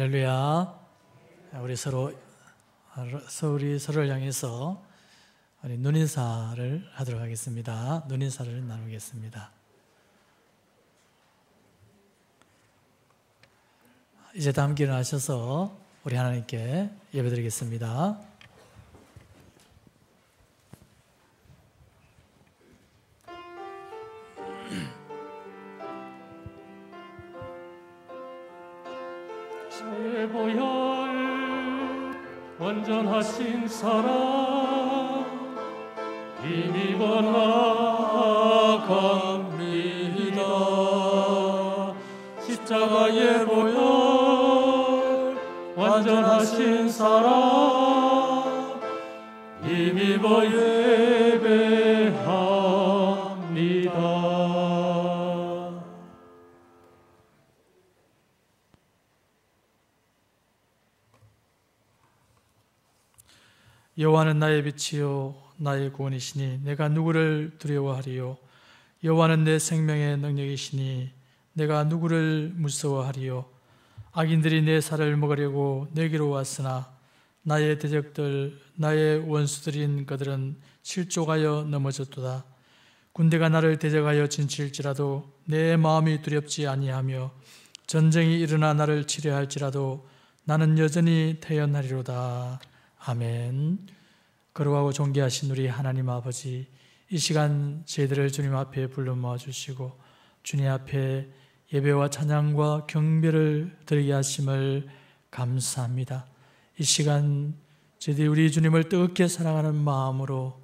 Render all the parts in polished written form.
할렐루야. 우리 서로를 향해서 우리 눈인사를 하도록 하겠습니다. 눈인사를 나누겠습니다. 이제 다 함께 일어나셔서 우리 하나님께 예배드리겠습니다. 보혈 완전하신 사랑 힘입어 나아갑니다. 십자가의 보혈 완전하신 사랑 힘입어 예배합니다. 여호와는 나의 빛이요 나의 구원이시니 내가 누구를 두려워하리요. 여호와는 내 생명의 능력이시니 내가 누구를 무서워하리요. 악인들이 내 살을 먹으려고 내게로 왔으나 나의 대적들 나의 원수들인 그들은 실족하여 넘어졌도다. 군대가 나를 대적하여 진칠지라도 내 마음이 두렵지 아니하며 전쟁이 일어나 나를 치려할지라도 나는 여전히 태연하리로다. 아멘. 거룩하고 존귀하신 우리 하나님 아버지, 이 시간 저희들을 주님 앞에 불러 모아주시고 주님 앞에 예배와 찬양과 경배를 드리게 하심을 감사합니다. 이 시간 저희들이 우리 주님을 뜨겁게 사랑하는 마음으로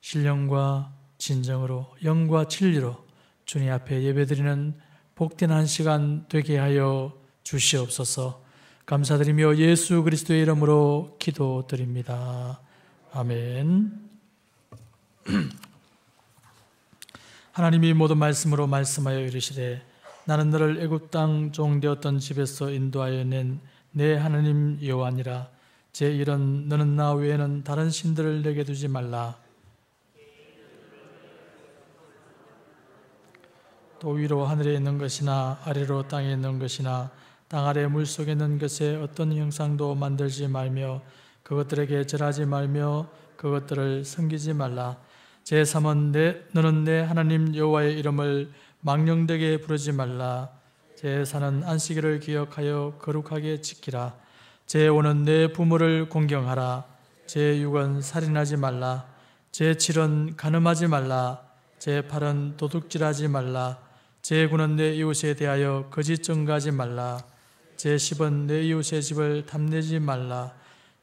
신령과 진정으로 영과 진리로 주님 앞에 예배드리는 복된 한 시간 되게 하여 주시옵소서. 감사드리며 예수 그리스도의 이름으로 기도드립니다. 아멘. 하나님이 모든 말씀으로 말씀하여 이르시되 나는 너를 애굽 땅 종되었던 집에서 인도하여 낸 내 하나님 여호와니라. 제1은 너는 나 외에는 다른 신들을 내게 두지 말라. 또 위로 하늘에 있는 것이나 아래로 땅에 있는 것이나 땅 아래 물속에 있는 것에 어떤 형상도 만들지 말며 그것들에게 절하지 말며 그것들을 섬기지 말라. 제3은 너는 내 하나님 여호와의 이름을 망령되게 부르지 말라. 제4는 안식일을 기억하여 거룩하게 지키라. 제5는 내 부모를 공경하라. 제6은 살인하지 말라. 제7은 간음하지 말라. 제8은 도둑질하지 말라. 제9는 내 이웃에 대하여 거짓 증거하지 말라. 제10은 내 이웃의 집을 탐내지 말라.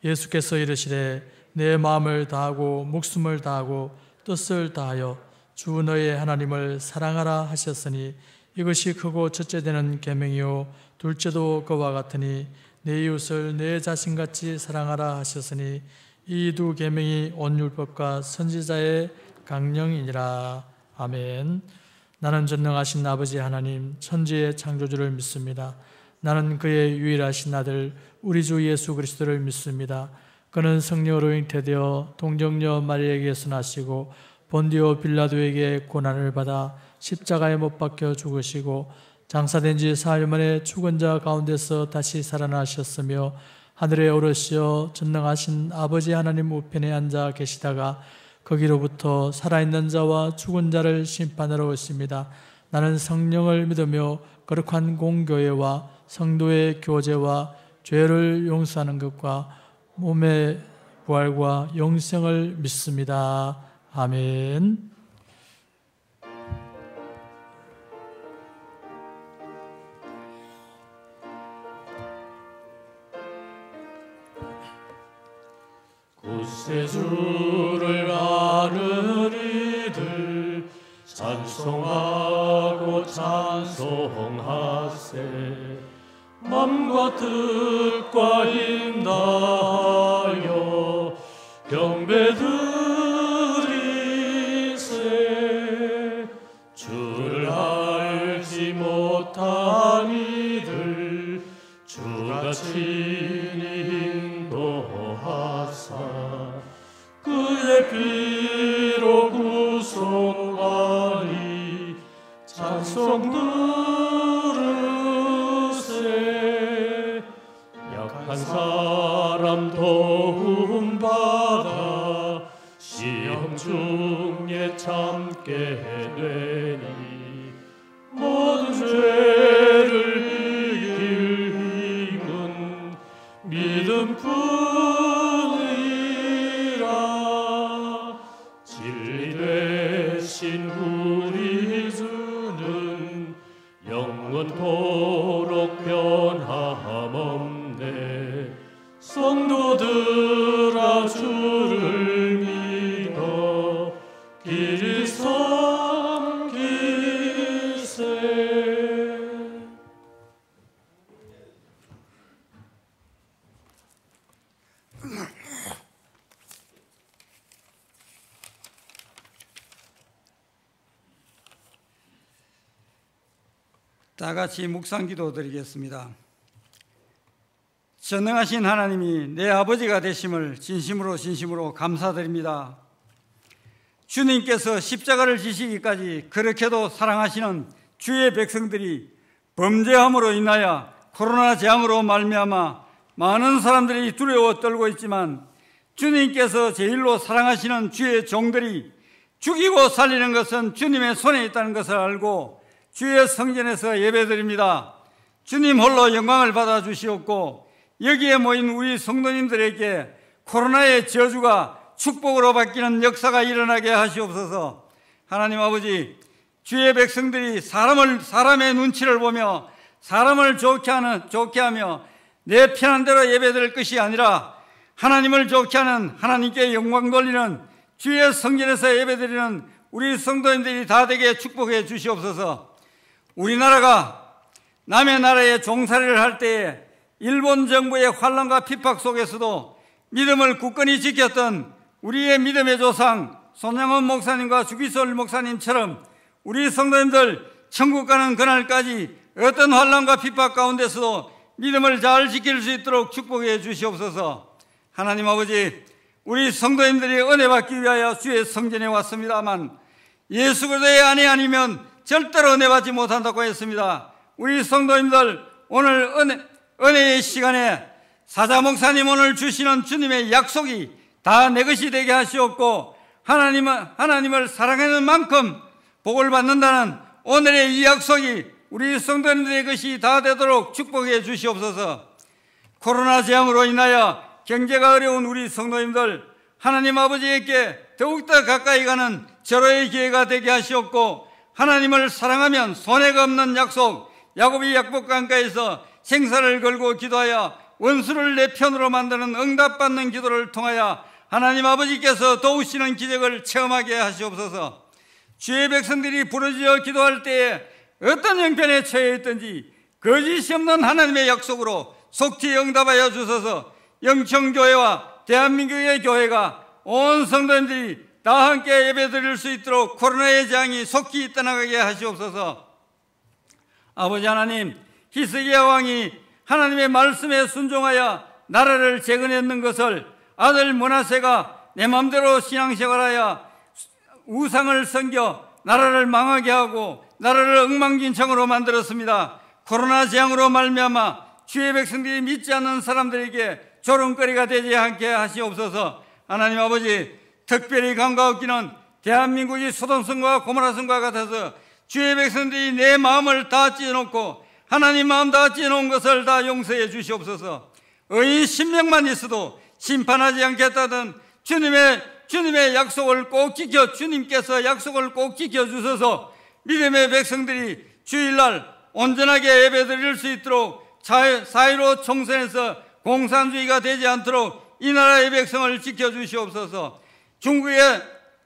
예수께서 이르시되 내 마음을 다하고 목숨을 다하고 뜻을 다하여 주 너의 하나님을 사랑하라 하셨으니 이것이 크고 첫째 되는 계명이요 둘째도 그와 같으니 내 이웃을 내 자신같이 사랑하라 하셨으니 이 두 계명이 온 율법과 선지자의 강령이니라. 아멘. 나는 전능하신 아버지 하나님 천지의 창조주를 믿습니다. 나는 그의 유일하신 아들 우리 주 예수 그리스도를 믿습니다. 그는 성령으로 잉태되어 동정녀 마리아에게서 나시고 본디오 빌라도에게 고난을 받아 십자가에 못 박혀 죽으시고 장사된 지 사흘 만에 죽은 자 가운데서 다시 살아나셨으며 하늘에 오르시어 전능하신 아버지 하나님 우편에 앉아 계시다가 거기로부터 살아있는 자와 죽은 자를 심판하러 오십니다. 나는 성령을 믿으며 거룩한 공교회와 성도의 교제와 죄를 용서하는 것과 몸의 부활과 영생을 믿습니다. 아멘. 구세주를 아는 이들 찬송하고 찬송하세. 맘과 뜻과 힘다하여 경배드리세. 주를 알지 못한 이들 주가 친히 인도하사 그의 피로 구속하니 찬송 들으세. 한 사람 도움받아 시험 중에 참게 되니 모든 죄를 이길 힘은 믿음뿐이라. 진리 되신 우리 주는 영원토록 변함없네. 성도들아 주를 믿어 길을 섬기세. 다 같이 묵상기도 드리겠습니다. 전능하신 하나님이 내 아버지가 되심을 진심으로 감사드립니다. 주님께서 십자가를 지시기까지 그렇게도 사랑하시는 주의 백성들이 범죄함으로 인하여 코로나 재앙으로 말미암아 많은 사람들이 두려워 떨고 있지만, 주님께서 제일로 사랑하시는 주의 종들이 죽이고 살리는 것은 주님의 손에 있다는 것을 알고 주의 성전에서 예배드립니다. 주님 홀로 영광을 받아 주시옵고, 여기에 모인 우리 성도님들에게 코로나의 저주가 축복으로 바뀌는 역사가 일어나게 하시옵소서. 하나님 아버지, 주의 백성들이 사람의 눈치를 보며 사람을 좋게 하며 내 편한대로 예배드릴 것이 아니라 하나님을 좋게 하는, 하나님께 영광 돌리는 주의 성전에서 예배드리는 우리 성도님들이 다 되게 축복해 주시옵소서. 우리나라가 남의 나라에 종살이를 할 때에 일본 정부의 환란과 핍박 속에서도 믿음을 굳건히 지켰던 우리의 믿음의 조상 손양원 목사님과 주기솔 목사님처럼 우리 성도님들 천국 가는 그날까지 어떤 환란과 핍박 가운데서도 믿음을 잘 지킬 수 있도록 축복해 주시옵소서. 하나님 아버지, 우리 성도님들이 은혜 받기 위하여 주의 성전에 왔습니다만 예수 그리스도의 안에 아니면 절대로 은혜 받지 못한다고 했습니다. 우리 성도님들 오늘 은혜의 시간에 사자 목사님 오늘 주시는 주님의 약속이 다 내 것이 되게 하시옵고, 하나님을 사랑하는 만큼 복을 받는다는 오늘의 이 약속이 우리 성도님들의 것이 다 되도록 축복해 주시옵소서. 코로나 재앙으로 인하여 경제가 어려운 우리 성도님들, 하나님 아버지에게 더욱더 가까이 가는 절호의 기회가 되게 하시옵고, 하나님을 사랑하면 손해가 없는 약속, 야곱이 약복강가에서 생사를 걸고 기도하여 원수를 내 편으로 만드는 응답받는 기도를 통하여 하나님 아버지께서 도우시는 기적을 체험하게 하시옵소서. 주의 백성들이 부르짖어 기도할 때에 어떤 형편에 처해 있든지 거짓이 없는 하나님의 약속으로 속히 응답하여 주소서. 영청교회와 대한민국의 교회가 온 성도님들이 다 함께 예배드릴 수 있도록 코로나의 재앙이 속히 떠나가게 하시옵소서. 아버지 하나님, 히스기야 왕이 하나님의 말씀에 순종하여 나라를 재건했는 것을 아들 므낫세가 내 마음대로 신앙생활하여 우상을 섬겨 나라를 망하게 하고 나라를 엉망진창으로 만들었습니다. 코로나 재앙으로 말미암아 주의 백성들이 믿지 않는 사람들에게 조롱거리가 되지 않게 하시옵소서. 하나님 아버지, 특별히 간과없기는 대한민국이 소돔성과 고모라성과 같아서 주의 백성들이 내 마음을 다 찢어놓고 하나님 마음 다 찢어놓은 것을 다 용서해 주시옵소서. 의인 10명만 있어도 심판하지 않겠다던 주님의 약속을 꼭 주님께서 약속을 꼭 지켜주셔서 믿음의 백성들이 주일날 온전하게 예배드릴 수 있도록 사이로 총선에서 공산주의가 되지 않도록 이 나라의 백성을 지켜주시옵소서. 중국의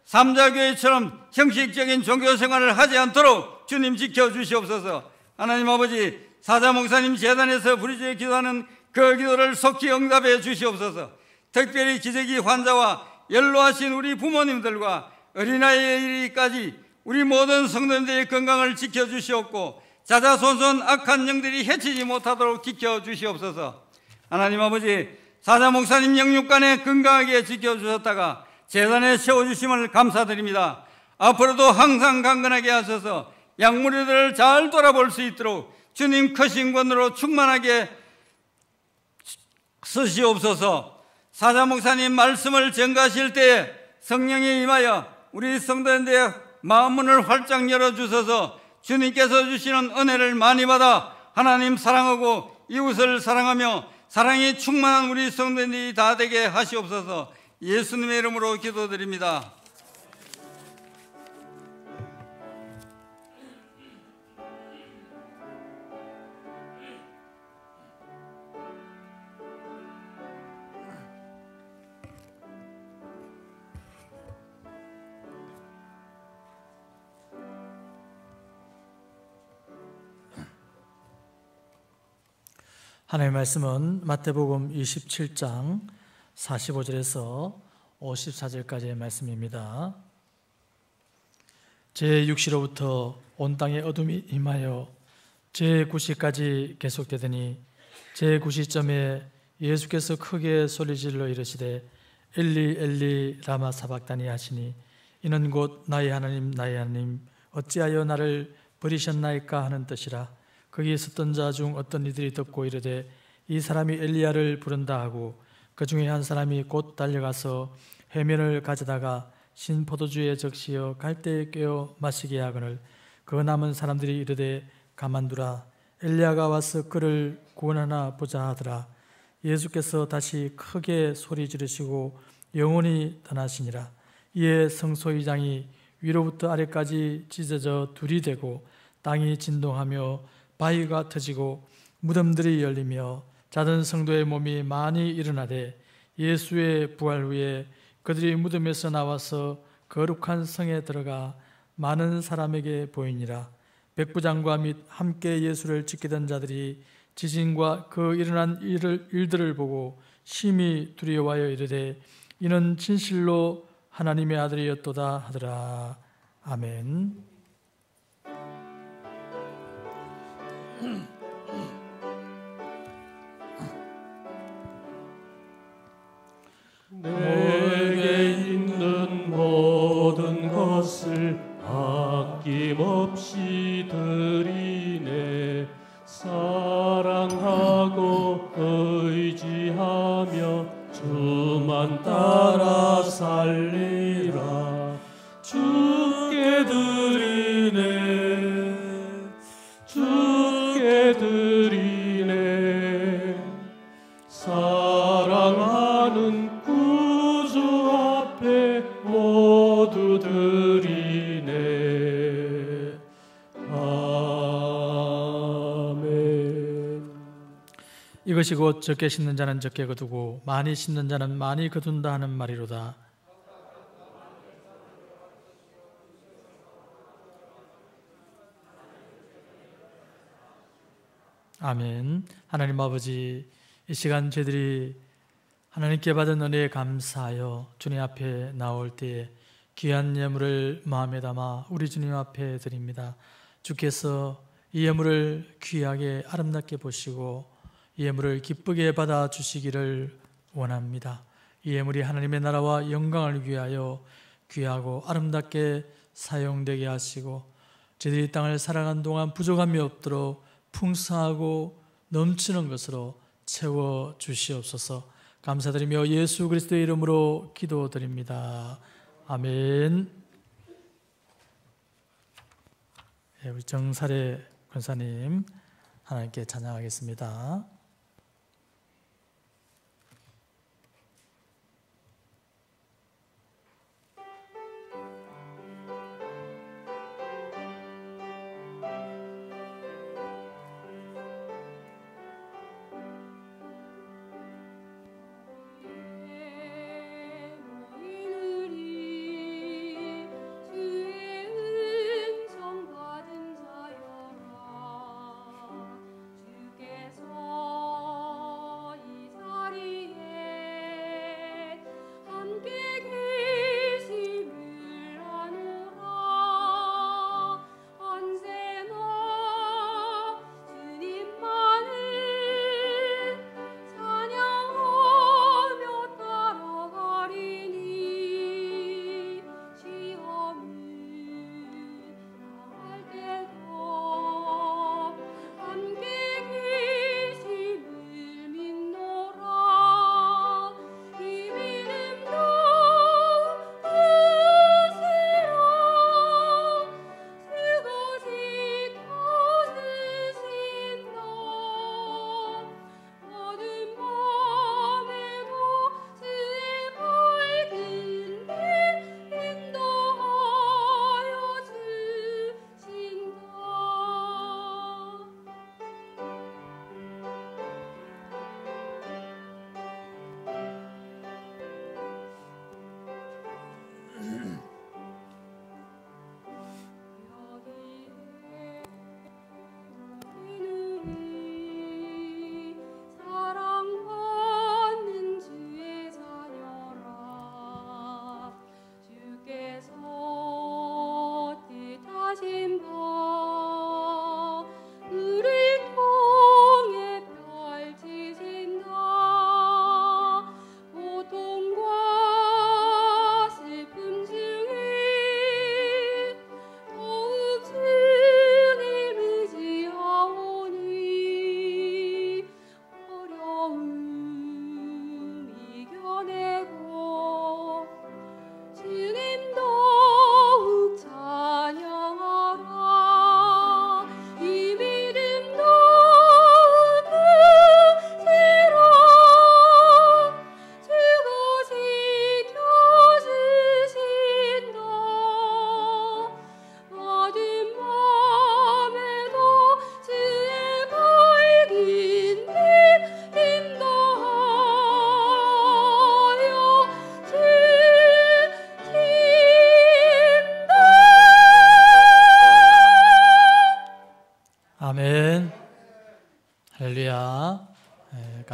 삼자교회처럼 형식적인 종교생활을 하지 않도록 주님 지켜주시옵소서. 하나님 아버지, 사자 목사님 재단에서 부르짖어 기도하는 그 기도를 속히 응답해 주시옵소서. 특별히 기저귀 환자와 연로하신 우리 부모님들과 어린아이에 이르기까지 우리 모든 성도님들의 건강을 지켜주시옵고 자자손손 악한 영들이 해치지 못하도록 지켜주시옵소서. 하나님 아버지, 사자 목사님 영육간에 건강하게 지켜주셨다가 재단에 세워주심을 감사드립니다. 앞으로도 항상 강건하게 하셔서 양무리들을 잘 돌아볼 수 있도록 주님 크신 권으로 충만하게 쓰시옵소서. 사자 목사님 말씀을 전가하실 때 성령에 임하여 우리 성도인들의 마음문을 활짝 열어주셔서 주님께서 주시는 은혜를 많이 받아 하나님 사랑하고 이웃을 사랑하며 사랑이 충만한 우리 성도인들이 다 되게 하시옵소서. 예수님의 이름으로 기도드립니다. 하나님의 말씀은 마태복음 27장 45절에서 54절까지의 말씀입니다. 제6시로부터 온 땅에 어둠이 임하여 제9시까지 계속되더니 제9시점에 예수께서 크게 소리질러 이르시되 엘리 엘리 라마 사박다니 하시니 이는 곧 나의 하나님 나의 하나님 어찌하여 나를 버리셨나이까 하는 뜻이라. 거기 있었던 자 중 어떤 이들이 듣고 이르되 이 사람이 엘리야를 부른다 하고 그 중에 한 사람이 곧 달려가서 해면을 가져다가 신포도주에 적시어 갈대에 꿰어 마시게 하거늘 그 남은 사람들이 이르되 가만두라 엘리야가 와서 그를 구원하나 보자 하더라. 예수께서 다시 크게 소리 지르시고 영원히 떠나시니라. 이에 성소의장이 위로부터 아래까지 찢어져 둘이 되고 땅이 진동하며 바위가 터지고 무덤들이 열리며 자던 성도의 몸이 많이 일어나되 예수의 부활 후에 그들이 무덤에서 나와서 거룩한 성에 들어가 많은 사람에게 보이니라. 백부장과 및 함께 예수를 지키던 자들이 지진과 그 일어난 일들을 보고 심히 두려워하여 이르되 이는 진실로 하나님의 아들이었도다 하더라. 아멘. 내게 있는 모든 것을 아낌없이 드리네. 사랑하고 의지하며 주만 따라 살리라. 주께 드리네 주께 드리네. 사랑하는 구주 앞에 모두 드리네. 아멘. 이것이 곧 적게 심는 자는 적게 거두고 많이 심는 자는 많이 거둔다 하는 말이로다. 아멘. 하나님 아버지, 이 시간 저희들이 하나님께 받은 은혜에 감사하여 주님 앞에 나올 때에 귀한 예물을 마음에 담아 우리 주님 앞에 드립니다. 주께서 이 예물을 귀하게 아름답게 보시고 이 예물을 기쁘게 받아주시기를 원합니다. 이 예물이 하나님의 나라와 영광을 위하여 귀하고 아름답게 사용되게 하시고 저희들이 땅을 살아가는 동안 부족함이 없도록 풍성하고 넘치는 것으로 채워주시옵소서. 감사드리며 예수 그리스도의 이름으로 기도드립니다. 아멘. 우리 정사례 권사님 하나님께 찬양하겠습니다. 받은 자여라. 주께서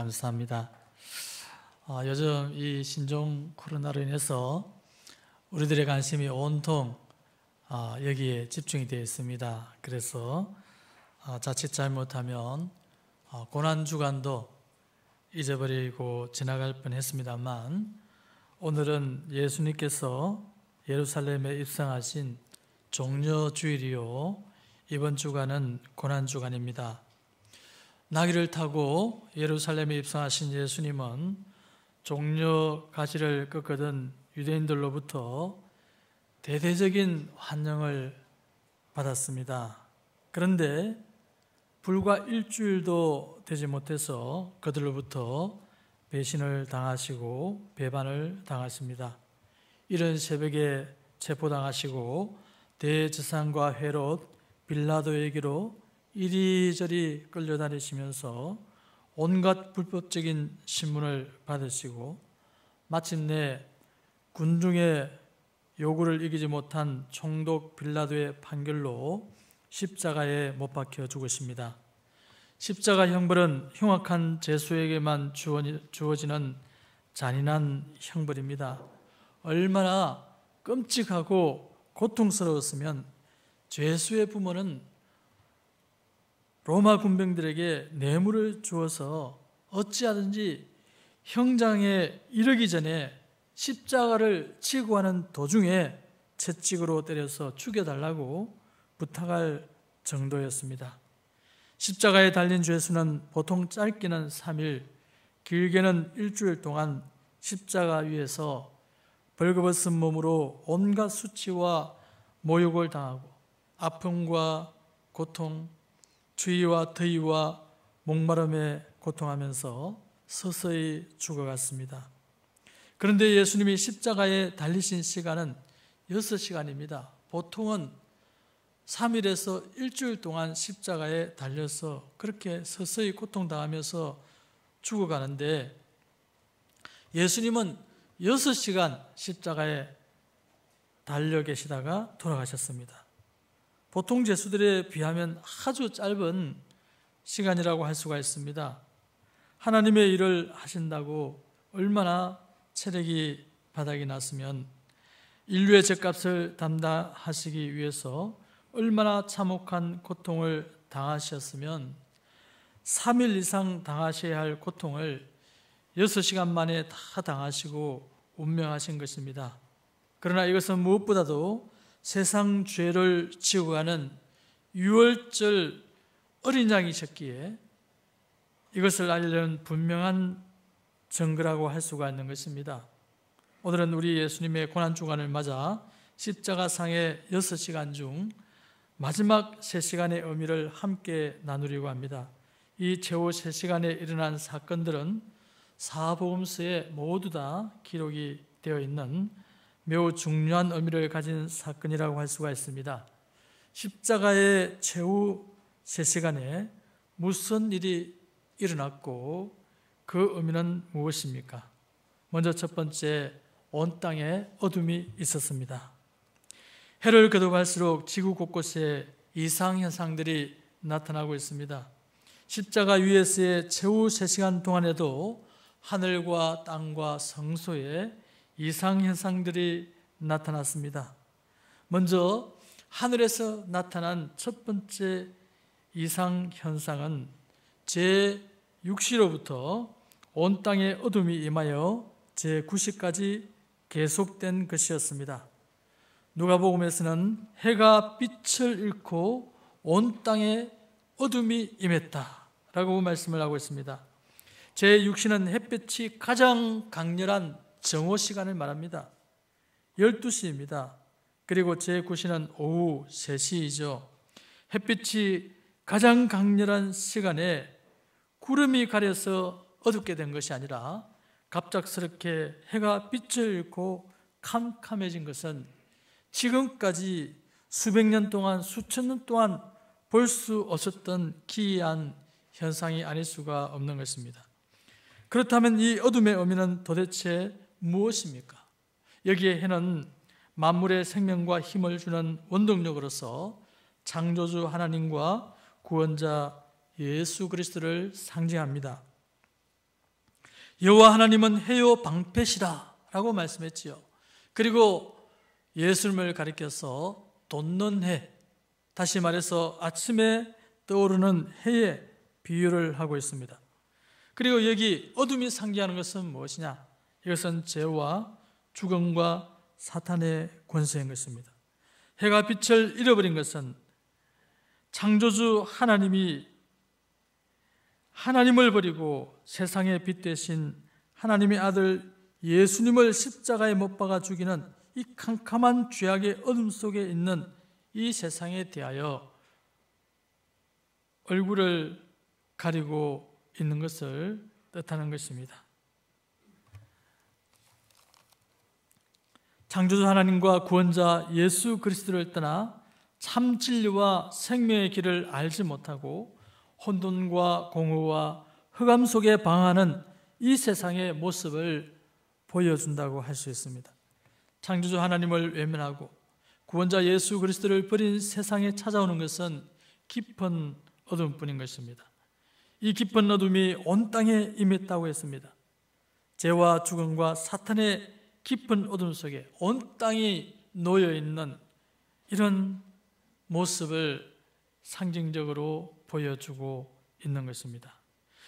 감사합니다. 요즘 이 신종 코로나로 인해서 우리들의 관심이 온통 여기에 집중이 되어 있습니다. 그래서 자칫 잘못하면 고난주간도 잊어버리고 지나갈 뻔했습니다만, 오늘은 예수님께서 예루살렘에 입성하신 종려주일이요, 이번 주간은 고난주간입니다. 나귀를 타고 예루살렘에 입성하신 예수님은 종려 가지를 꺾거든 유대인들로부터 대대적인 환영을 받았습니다. 그런데 불과 일주일도 되지 못해서 그들로부터 배신을 당하시고 배반을 당하십니다. 이른 새벽에 체포당하시고 대제사장과 헤롯, 빌라도에게로 이리저리 끌려다니시면서 온갖 불법적인 신문을 받으시고 마침내 군중의 요구를 이기지 못한 총독 빌라도의 판결로 십자가에 못 박혀 죽으십니다. 십자가 형벌은 흉악한 죄수에게만 주어지는 잔인한 형벌입니다. 얼마나 끔찍하고 고통스러웠으면 죄수의 부모는 로마 군병들에게 뇌물을 주어서 어찌하든지 형장에 이르기 전에 십자가를 지고 하는 도중에 채찍으로 때려서 죽여달라고 부탁할 정도였습니다. 십자가에 달린 죄수는 보통 짧게는 3일, 길게는 일주일 동안 십자가 위에서 벌거벗은 몸으로 온갖 수치와 모욕을 당하고 아픔과 고통, 추위와 더위와 목마름에 고통하면서 서서히 죽어갔습니다. 그런데 예수님이 십자가에 달리신 시간은 6시간입니다. 보통은 3일에서 일주일 동안 십자가에 달려서 그렇게 서서히 고통당하면서 죽어가는데, 예수님은 6시간 십자가에 달려 계시다가 돌아가셨습니다. 보통 죄수들에 비하면 아주 짧은 시간이라고 할 수가 있습니다. 하나님의 일을 하신다고 얼마나 체력이 바닥이 났으면, 인류의 죗값을 담당하시기 위해서 얼마나 참혹한 고통을 당하셨으면 3일 이상 당하셔야 할 고통을 6시간 만에 다 당하시고 운명하신 것입니다. 그러나 이것은 무엇보다도 세상 죄를 지고 가는 유월절 어린 양이셨기에 이것을 알려는 분명한 증거라고 할 수가 있는 것입니다. 오늘은 우리 예수님의 고난주간을 맞아 십자가상의 6시간 중 마지막 3시간의 의미를 함께 나누려고 합니다. 이 최후 3시간에 일어난 사건들은 사복음서에 모두 다 기록이 되어 있는 매우 중요한 의미를 가진 사건이라고 할 수가 있습니다. 십자가의 최후 3시간에 무슨 일이 일어났고 그 의미는 무엇입니까? 먼저 첫 번째, 온 땅에 어둠이 있었습니다. 해를 거듭할수록 지구 곳곳에 이상현상들이 나타나고 있습니다. 십자가 위에서의 최후 3시간 동안에도 하늘과 땅과 성소에 이상현상들이 나타났습니다. 먼저 하늘에서 나타난 첫 번째 이상현상은 제6시로부터 온 땅에 어둠이 임하여 제9시까지 계속된 것이었습니다. 누가복음에서는 해가 빛을 잃고 온 땅에 어둠이 임했다라고 말씀을 하고 있습니다. 제6시는 햇빛이 가장 강렬한 정오 시간을 말합니다. 12시입니다. 그리고 제9시는 오후 3시이죠. 햇빛이 가장 강렬한 시간에 구름이 가려서 어둡게 된 것이 아니라 갑작스럽게 해가 빛을 잃고 캄캄해진 것은 지금까지 수백 년 동안, 수천 년 동안 볼 수 없었던 기이한 현상이 아닐 수가 없는 것입니다. 그렇다면 이 어둠의 의미는 도대체 무엇입니까? 여기에 해는 만물의 생명과 힘을 주는 원동력으로서 창조주 하나님과 구원자 예수 그리스도를 상징합니다. 여호와 하나님은 해요 방패시라 라고 말씀했지요. 그리고 예수님을 가리켜서 돋는 해, 다시 말해서 아침에 떠오르는 해에 비유를 하고 있습니다. 그리고 여기 어둠이 상징하는 것은 무엇이냐? 이것은 죄와 죽음과 사탄의 권세인 것입니다. 해가 빛을 잃어버린 것은 창조주 하나님이 하나님을 버리고 세상의 빛 대신 하나님의 아들 예수님을 십자가에 못 박아 죽이는 이 캄캄한 죄악의 어둠 속에 있는 이 세상에 대하여 얼굴을 가리고 있는 것을 뜻하는 것입니다. 창조주 하나님과 구원자 예수 그리스도를 떠나 참 진리와 생명의 길을 알지 못하고 혼돈과 공허와 흑암 속에 방황하는 이 세상의 모습을 보여준다고 할 수 있습니다. 창조주 하나님을 외면하고 구원자 예수 그리스도를 버린 세상에 찾아오는 것은 깊은 어둠뿐인 것입니다. 이 깊은 어둠이 온 땅에 임했다고 했습니다. 죄와 죽음과 사탄의 깊은 어둠 속에 온 땅이 놓여 있는 이런 모습을 상징적으로 보여주고 있는 것입니다.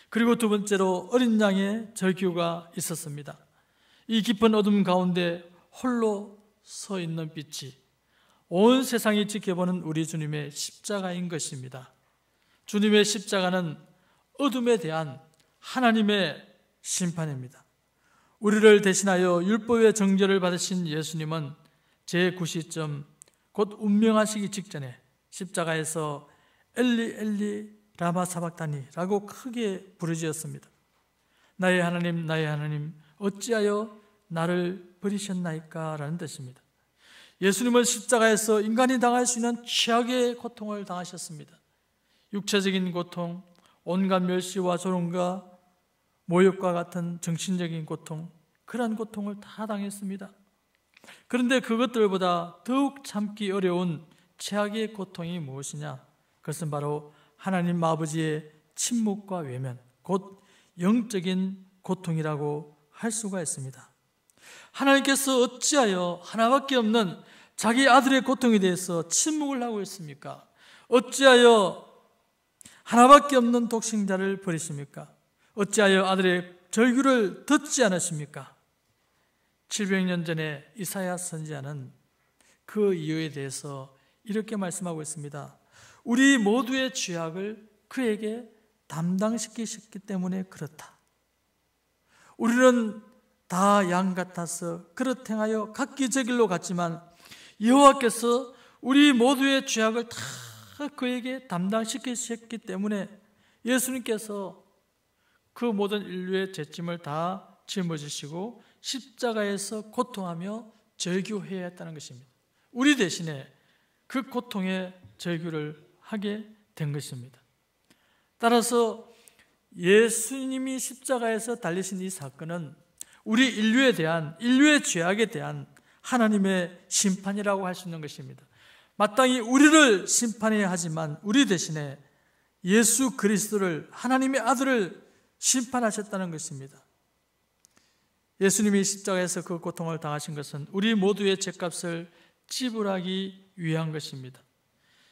그리고 두 번째로 어린 양의 절규가 있었습니다. 이 깊은 어둠 가운데 홀로 서 있는 빛이 온 세상이 지켜보는 우리 주님의 십자가인 것입니다. 주님의 십자가는 어둠에 대한 하나님의 심판입니다. 우리를 대신하여 율법의 정죄를 받으신 예수님은 제9시쯤 곧 운명하시기 직전에 십자가에서 엘리 엘리 라마 사박다니라고 크게 부르짖었습니다. 나의 하나님 어찌하여 나를 버리셨나이까 라는 뜻입니다. 예수님은 십자가에서 인간이 당할 수 있는 최악의 고통을 당하셨습니다. 육체적인 고통, 온갖 멸시와 조롱과 모욕과 같은 정신적인 고통, 그러한 고통을 다 당했습니다. 그런데 그것들보다 더욱 참기 어려운 최악의 고통이 무엇이냐? 그것은 바로 하나님 아버지의 침묵과 외면, 곧 영적인 고통이라고 할 수가 있습니다. 하나님께서 어찌하여 하나밖에 없는 자기 아들의 고통에 대해서 침묵을 하고 있습니까? 어찌하여 하나밖에 없는 독생자를 버리십니까? 어찌하여 아들의 절규를 듣지 않으십니까? 700년 전에 이사야 선지자는 그 이유에 대해서 이렇게 말씀하고 있습니다. 우리 모두의 죄악을 그에게 담당시키셨기 때문에 그렇다. 우리는 다 양 같아서 그릇 행하여 각기 제 길로 갔지만 여호와께서 우리 모두의 죄악을 다 그에게 담당시키셨기 때문에 예수님께서 그 모든 인류의 죄짐을 다 짊어지시고 십자가에서 고통하며 절규해야 했다는 것입니다. 우리 대신에 그 고통의 절규를 하게 된 것입니다. 따라서 예수님이 십자가에서 달리신 이 사건은 우리 인류에 대한, 인류의 죄악에 대한 하나님의 심판이라고 할 수 있는 것입니다. 마땅히 우리를 심판해야 하지만 우리 대신에 예수 그리스도를, 하나님의 아들을 심판하셨다는 것입니다. 예수님이 십자가에서 그 고통을 당하신 것은 우리 모두의 죄값을 지불하기 위한 것입니다.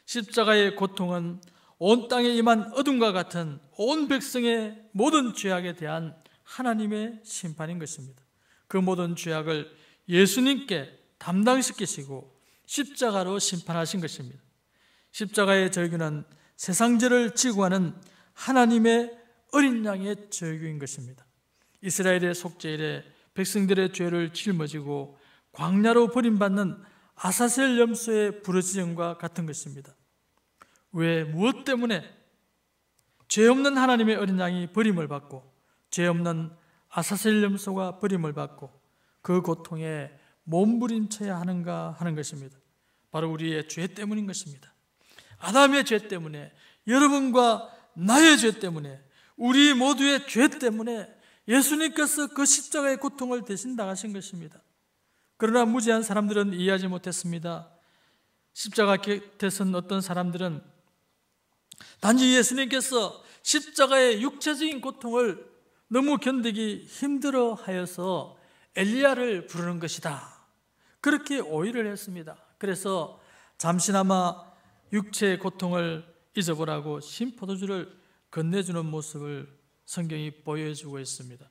십자가의 고통은 온 땅에 임한 어둠과 같은 온 백성의 모든 죄악에 대한 하나님의 심판인 것입니다. 그 모든 죄악을 예수님께 담당시키시고 십자가로 심판하신 것입니다. 십자가의 절규는 세상 죄를 지고 하는 하나님의 어린 양의 절규인 것입니다. 이스라엘의 속죄일에 백성들의 죄를 짊어지고 광야로 버림받는 아사셀 염소의 부르짖음과 같은 것입니다. 왜, 무엇 때문에 죄 없는 하나님의 어린 양이 버림을 받고 죄 없는 아사셀 염소가 버림을 받고 그 고통에 몸부림쳐야 하는가 하는 것입니다. 바로 우리의 죄 때문인 것입니다. 아담의 죄 때문에, 여러분과 나의 죄 때문에, 우리 모두의 죄 때문에 예수님께서 그 십자가의 고통을 대신 당하신 것입니다. 그러나 무지한 사람들은 이해하지 못했습니다. 십자가 곁에 선 어떤 사람들은 단지 예수님께서 십자가의 육체적인 고통을 너무 견디기 힘들어 하여서 엘리야를 부르는 것이다. 그렇게 오해를 했습니다. 그래서 잠시나마 육체의 고통을 잊어보라고 신포도주를 건네주는 모습을 성경이 보여주고 있습니다.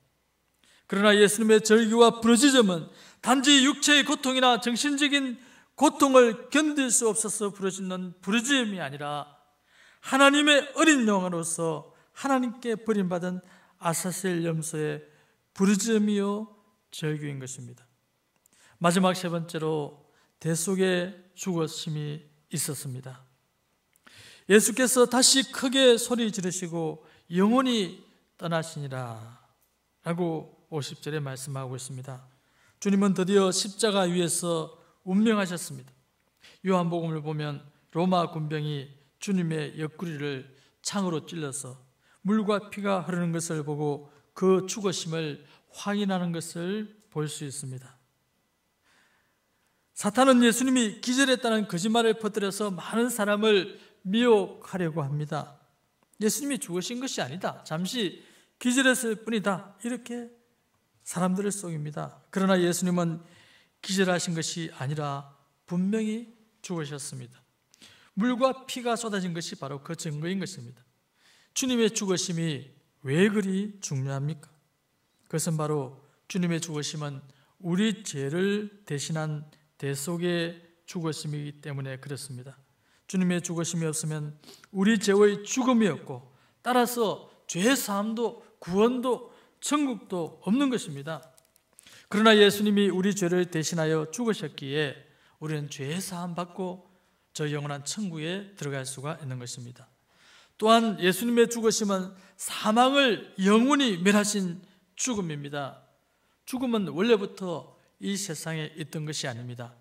그러나 예수님의 절기와 부르짖음은 단지 육체의 고통이나 정신적인 고통을 견딜 수 없어서 부르짖는 부르짖음이 아니라 하나님의 어린 영으로서 하나님께 버림받은 아사셀 염소의 부르짖음이요 절규인 것입니다. 마지막 세 번째로 대속의 죽으심이 있었습니다. 예수께서 다시 크게 소리 지르시고 영원히 떠나시니라 라고 50절에 말씀하고 있습니다. 주님은 드디어 십자가 위에서 운명하셨습니다. 요한복음을 보면 로마 군병이 주님의 옆구리를 창으로 찔러서 물과 피가 흐르는 것을 보고 그 죽으심을 확인하는 것을 볼 수 있습니다. 사탄은 예수님이 기절했다는 거짓말을 퍼뜨려서 많은 사람을 미혹하려고 합니다. 예수님이 죽으신 것이 아니다, 잠시 기절했을 뿐이다, 이렇게 사람들을 속입니다. 그러나 예수님은 기절하신 것이 아니라 분명히 죽으셨습니다. 물과 피가 쏟아진 것이 바로 그 증거인 것입니다. 주님의 죽으심이 왜 그리 중요합니까? 그것은 바로 주님의 죽으심은 우리 죄를 대신한 대속의 죽으심이기 때문에 그렇습니다. 주님의 죽으심이 없으면 우리 죄의 죽음이 없고 따라서 죄 사함도 구원도 천국도 없는 것입니다. 그러나 예수님이 우리 죄를 대신하여 죽으셨기에 우리는 죄 사함 받고 저 영원한 천국에 들어갈 수가 있는 것입니다. 또한 예수님의 죽으심은 사망을 영원히 멸하신 죽음입니다. 죽음은 원래부터 이 세상에 있던 것이 아닙니다.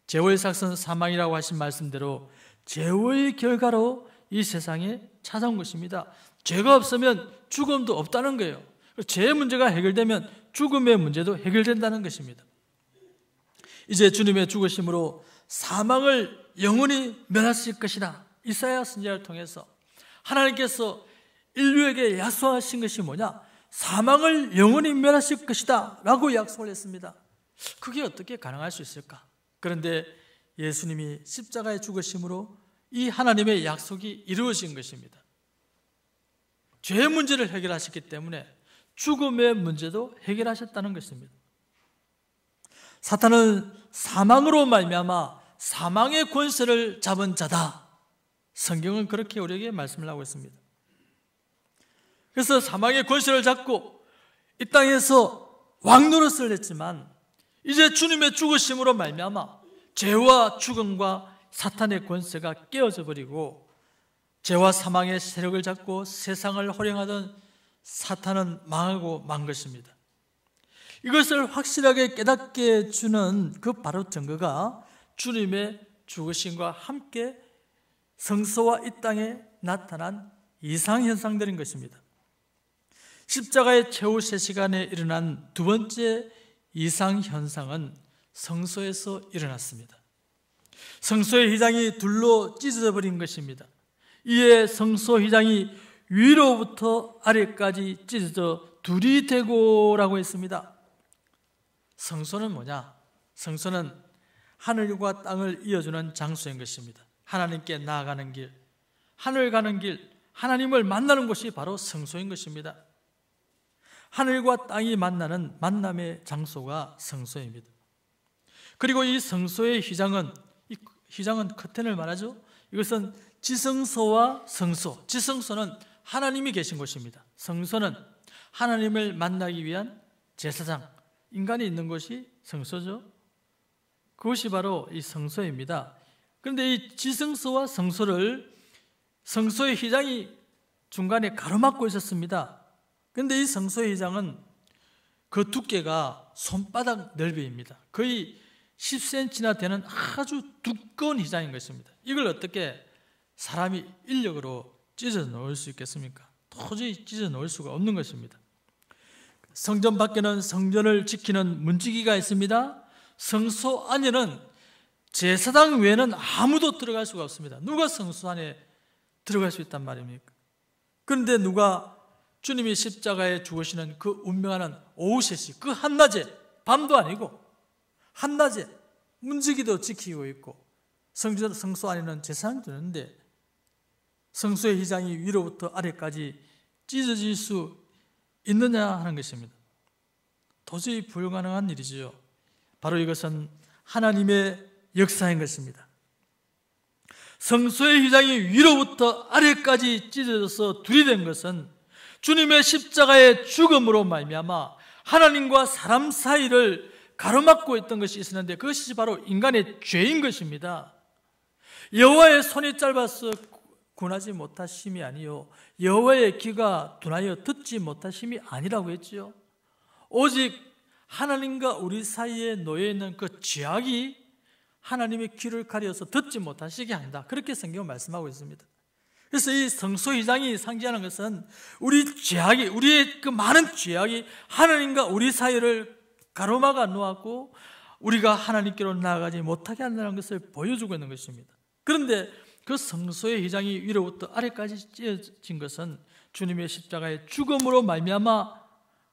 죄의 삭은 사망이라고 하신 말씀대로 죄의 결과로 이 세상에 찾아온 것입니다. 죄가 없으면 죽음도 없다는 거예요. 죄의 문제가 해결되면 죽음의 문제도 해결된다는 것입니다. 이제 주님의 죽으심으로 사망을 영원히 멸하실 것이다. 이사야 선지자를 통해서 하나님께서 인류에게 약속하신 것이 뭐냐? 사망을 영원히 멸하실 것이다 라고 약속을 했습니다. 그게 어떻게 가능할 수 있을까? 그런데 예수님이 십자가의 죽으심으로 이 하나님의 약속이 이루어진 것입니다. 죄의 문제를 해결하셨기 때문에 죽음의 문제도 해결하셨다는 것입니다. 사탄은 사망으로 말미암아 사망의 권세를 잡은 자다. 성경은 그렇게 우리에게 말씀을 하고 있습니다. 그래서 사망의 권세를 잡고 이 땅에서 왕노릇을 했지만 이제 주님의 죽으심으로 말미암아 죄와 죽음과 사탄의 권세가 깨어져 버리고 죄와 사망의 세력을 잡고 세상을 호령하던 사탄은 망하고 만 것입니다. 이것을 확실하게 깨닫게 해주는 그 바로 증거가 주님의 죽으심과 함께 성소와 이 땅에 나타난 이상현상들인 것입니다. 십자가의 최후 3시간에 일어난 두 번째 이상현상은 성소에서 일어났습니다. 성소의 휘장이 둘로 찢어져 버린 것입니다. 이에 성소 휘장이 위로부터 아래까지 찢어져 둘이 되고라고 했습니다. 성소는 뭐냐? 성소는 하늘과 땅을 이어주는 장소인 것입니다. 하나님께 나아가는 길, 하늘 가는 길, 하나님을 만나는 곳이 바로 성소인 것입니다. 하늘과 땅이 만나는 만남의 장소가 성소입니다. 그리고 이 성소의 휘장은, 이 휘장은 커튼을 말하죠. 이것은 지성소와 성소, 지성소는 하나님이 계신 곳입니다. 성소는 하나님을 만나기 위한 제사장, 인간이 있는 곳이 성소죠. 그것이 바로 이 성소입니다. 그런데 이 지성소와 성소를 성소의 휘장이 중간에 가로막고 있었습니다. 그런데 이 성소의 휘장은 그 두께가 손바닥 넓이입니다. 거의 10cm나 되는 아주 두꺼운 휘장인 것입니다. 이걸 어떻게 사람이 인력으로 찢어 놓을 수 있겠습니까? 도저히 찢어 놓을 수가 없는 것입니다. 성전 밖에는 성전을 지키는 문지기가 있습니다. 성소 안에는 제사장 외에는 아무도 들어갈 수가 없습니다. 누가 성소 안에 들어갈 수 있단 말입니까? 그런데 누가 주님이 십자가에 죽으시는 그 운명하는 오후 3시, 그 한낮에, 밤도 아니고 한낮에 문지기도 지키고 있고 성소 안에는 제사를 드는데 성소의 휘장이 위로부터 아래까지 찢어질 수 있느냐 하는 것입니다. 도저히 불가능한 일이지요. 바로 이것은 하나님의 역사인 것입니다. 성소의 휘장이 위로부터 아래까지 찢어져서 둘이 된 것은 주님의 십자가의 죽음으로 말미암아 하나님과 사람 사이를 가로막고 있던 것이 있었는데 그것이 바로 인간의 죄인 것입니다. 여호와의 손이 짧아서 군하지 못하심이 아니요 여호와의 귀가 둔하여 듣지 못하심이 아니라고 했지요. 오직 하나님과 우리 사이에 놓여있는 그 죄악이 하나님의 귀를 가려서 듣지 못하시게 한다. 그렇게 성경은 말씀하고 있습니다. 그래서 이 성소 휘장이 상징하는 것은 우리의 그 많은 죄악이 하나님과 우리 사이를 가로막아 놓았고 우리가 하나님께로 나아가지 못하게 한다는 것을 보여주고 있는 것입니다. 그런데 그 성소의 휘장이 위로부터 아래까지 찢어진 것은 주님의 십자가의 죽음으로 말미암아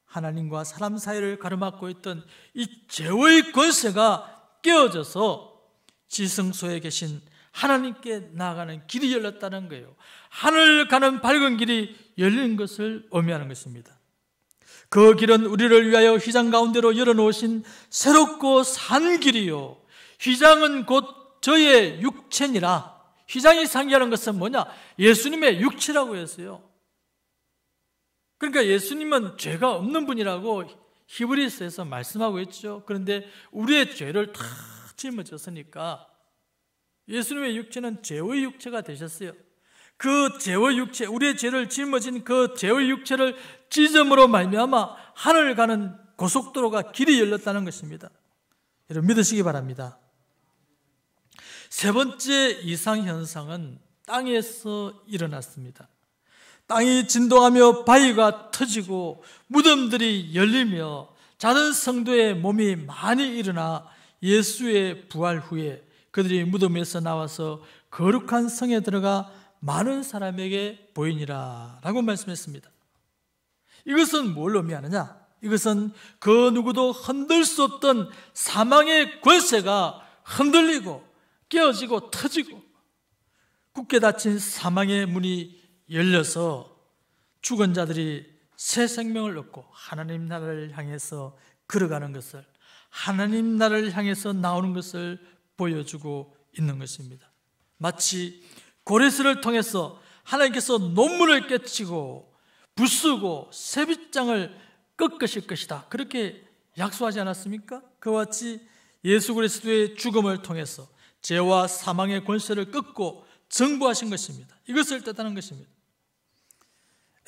하나님과 사람 사이를 가로막고 있던 이 죄의 권세가 깨어져서 지성소에 계신 하나님께 나아가는 길이 열렸다는 거예요. 하늘 가는 밝은 길이 열린 것을 의미하는 것입니다. 그 길은 우리를 위하여 휘장 가운데로 열어놓으신 새롭고 산 길이요 휘장은 곧 저의 육체니라. 휘장이 상징하는 것은 뭐냐? 예수님의 육체라고 했어요. 그러니까 예수님은 죄가 없는 분이라고 히브리서에서 말씀하고 있죠. 그런데 우리의 죄를 다 짊어졌으니까 예수님의 육체는 죄의 육체가 되셨어요. 그 죄의 육체, 우리의 죄를 짊어진 그 죄의 육체를 찢음으로 말미암아 하늘 가는 고속도로가 길이 열렸다는 것입니다. 여러분 믿으시기 바랍니다. 세 번째 이상현상은 땅에서 일어났습니다. 땅이 진동하며 바위가 터지고 무덤들이 열리며 작은 성도의 몸이 많이 일어나 예수의 부활 후에 그들이 무덤에서 나와서 거룩한 성에 들어가 많은 사람에게 보이니라 라고 말씀했습니다. 이것은 뭘 의미하느냐? 이것은 그 누구도 흔들 수 없던 사망의 권세가 흔들리고 깨어지고 터지고 굳게 닫힌 사망의 문이 열려서 죽은 자들이 새 생명을 얻고 하나님 나라를 향해서 걸어가는 것을, 하나님 나라를 향해서 나오는 것을 보여주고 있는 것입니다. 마치 고레스를 통해서 하나님께서 논문을 깨치고 부수고 쇠빗장을 꺾으실 것이다, 그렇게 약속하지 않았습니까? 그와 같이 예수 그리스도의 죽음을 통해서 죄와 사망의 권세를 꺾고 정부하신 것입니다. 이것을 뜻하는 것입니다.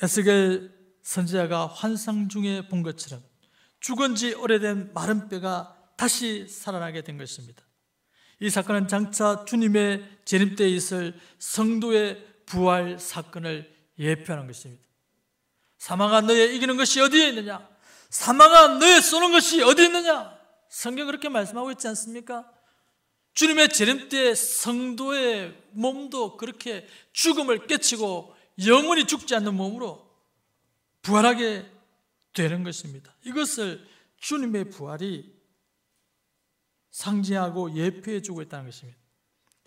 에스겔 선지자가 환상 중에 본 것처럼 죽은 지 오래된 마른 뼈가 다시 살아나게 된 것입니다. 이 사건은 장차 주님의 재림 때에 있을 성도의 부활 사건을 예표하는 것입니다. 사망아 너의 이기는 것이 어디에 있느냐? 사망아 너의 쏘는 것이 어디 있느냐? 성경 그렇게 말씀하고 있지 않습니까? 주님의 재림 때에 성도의 몸도 그렇게 죽음을 깨치고 영원히 죽지 않는 몸으로 부활하게 되는 것입니다. 이것을 주님의 부활이 상징하고 예표해 주고 있다는 것입니다.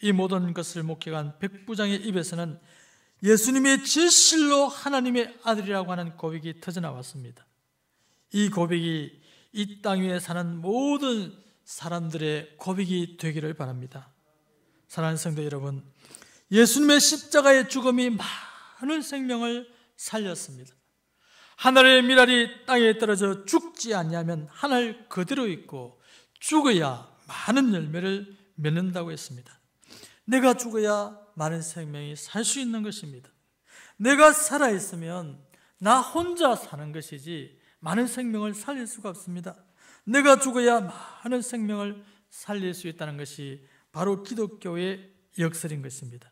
이 모든 것을 목격한 백부장의 입에서는 예수님의 진실로 하나님의 아들이라고 하는 고백이 터져나왔습니다. 이 고백이 이 땅 위에 사는 모든 사람들의 고백이 되기를 바랍니다. 사랑하는 성도 여러분, 예수님의 십자가의 죽음이 많은 생명을 살렸습니다. 하늘의 밀알이 땅에 떨어져 죽지 않냐면 하늘 그대로 있고 죽어야 많은 열매를 맺는다고 했습니다. 내가 죽어야 많은 생명이 살 수 있는 것입니다. 내가 살아있으면 나 혼자 사는 것이지 많은 생명을 살릴 수가 없습니다. 내가 죽어야 많은 생명을 살릴 수 있다는 것이 바로 기독교의 역설인 것입니다.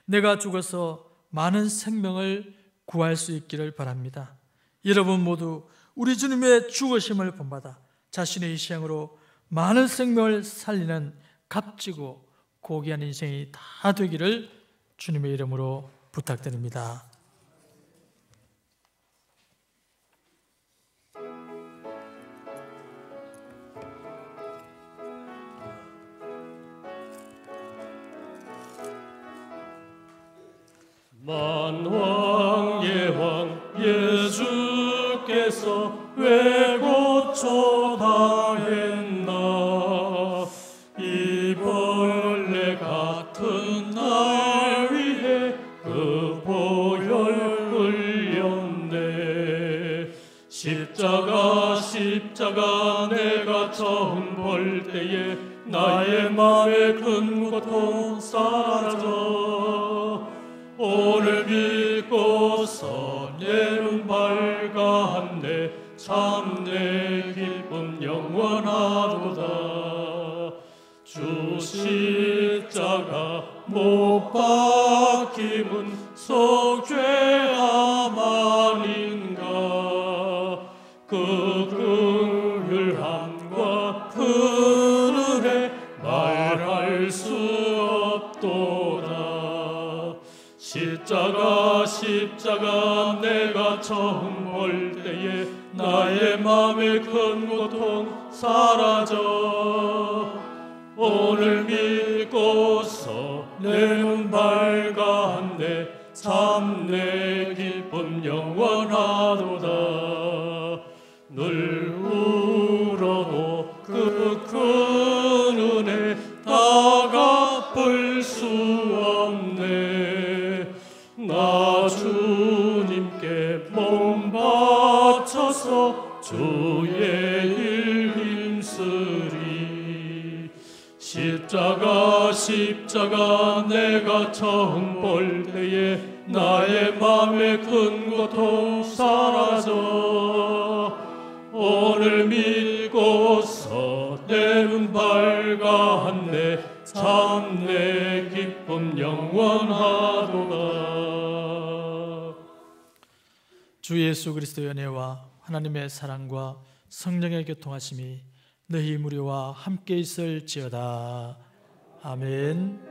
내가 죽어서 많은 생명을 구할 수 있기를 바랍니다. 여러분 모두 우리 주님의 죽으심을 본받아 자신의 희생으로 많은 생명을 살리는 값지고 고귀한 인생이 다 되기를 주님의 이름으로 부탁드립니다. 만왕의 왕 예수께서 왜 고초당했나. 이 벌레 같은 날 위해 그 보혈 흘렸네. 십자가 내가 처음 볼 때에 나의 마음의 큰 고통 사라져. 오늘 믿고서 내 눈 밝았네. 참 내 기쁨 영원하도다. 주 십자가 못 박힘은 속죄함 아닌가. 그 긍휼함과 큰 은혜 말할 수 없도다. 십자가 내가 처음 볼 때에 나의 마음의 큰 고통 사라져. 오늘 믿고서 내 눈 밝았네. 참 내 기쁨 영원하도다. 늘 울어도 그 큰 은혜 다 갚을 수 없네. 나 주님께 몸 바쳐서 주의 일 힘쓰리. 십자가 내가 처음 볼 때에 나의 마음의 큰 고통 사라져. 오늘 믿고서 내 눈 밝았네. 참 내 기쁨 영원하도다. 주 예수 그리스도의 은혜와 하나님의 사랑과 성령의 교통하심이 너희 무리와 함께 있을지어다. 아멘.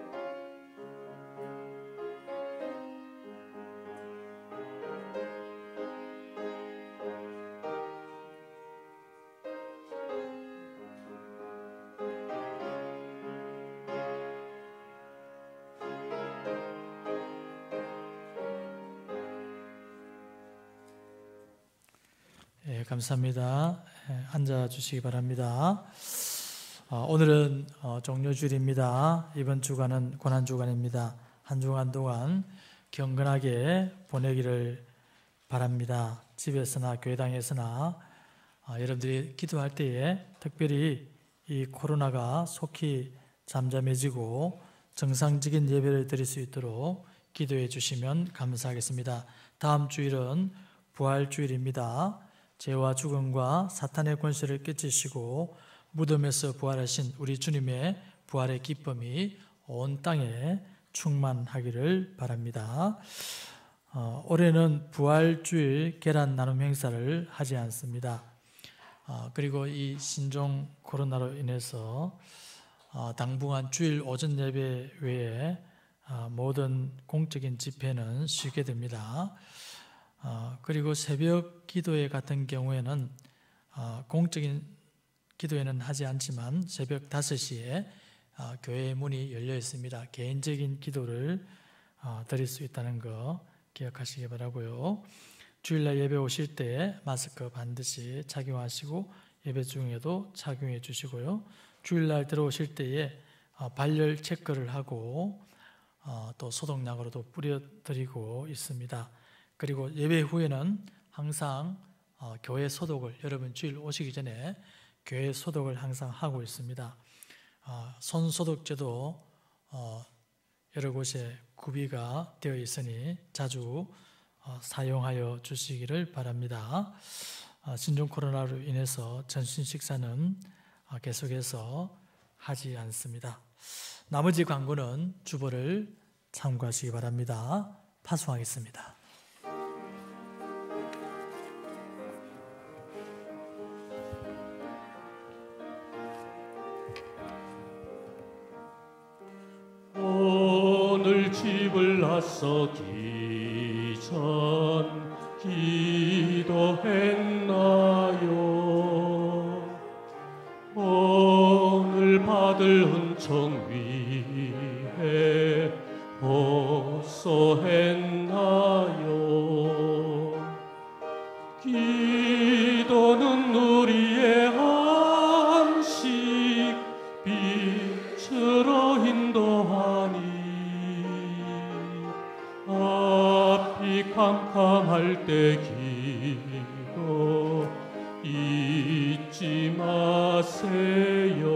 감사합니다. 앉아 주시기 바랍니다. 오늘은 종료주일입니다. 이번 주간은 고난주간입니다. 한 주간 동안 경건하게 보내기를 바랍니다. 집에서나 교회당에서나 여러분들이 기도할 때에 특별히 이 코로나가 속히 잠잠해지고 정상적인 예배를 드릴 수 있도록 기도해 주시면 감사하겠습니다. 다음 주일은 부활주일입니다. 죄와 죽음과 사탄의 권세를 깨치시고 무덤에서 부활하신 우리 주님의 부활의 기쁨이 온 땅에 충만하기를 바랍니다. 올해는 부활주일 계란 나눔 행사를 하지 않습니다. 그리고 이 신종 코로나로 인해서 당분간 주일 오전 예배 외에 모든 공적인 집회는 쉬게 됩니다. 그리고 새벽 기도회 같은 경우에는 공적인 기도회는 하지 않지만 새벽 5시에 교회 문이 열려 있습니다. 개인적인 기도를 드릴 수 있다는 거 기억하시기 바라고요. 주일날 예배 오실 때 마스크 반드시 착용하시고 예배 중에도 착용해 주시고요. 주일날 들어오실 때에 발열 체크를 하고 또 소독약으로도 뿌려드리고 있습니다. 그리고 예배 후에는 항상 교회 소독을, 여러분 주일 오시기 전에 교회 소독을 항상 하고 있습니다. 손 소독제도 여러 곳에 구비가 되어 있으니 자주 사용하여 주시기를 바랍니다. 신종 코로나로 인해서 전신 식사는 계속해서 하지 않습니다. 나머지 광고는 주보를 참고하시기 바랍니다. 파송하겠습니다. 오늘 집을 나서기 전 기도했나요? 오늘 받을 은총 위해 호소했나요? 캄캄할 때 기도 잊지 마세요.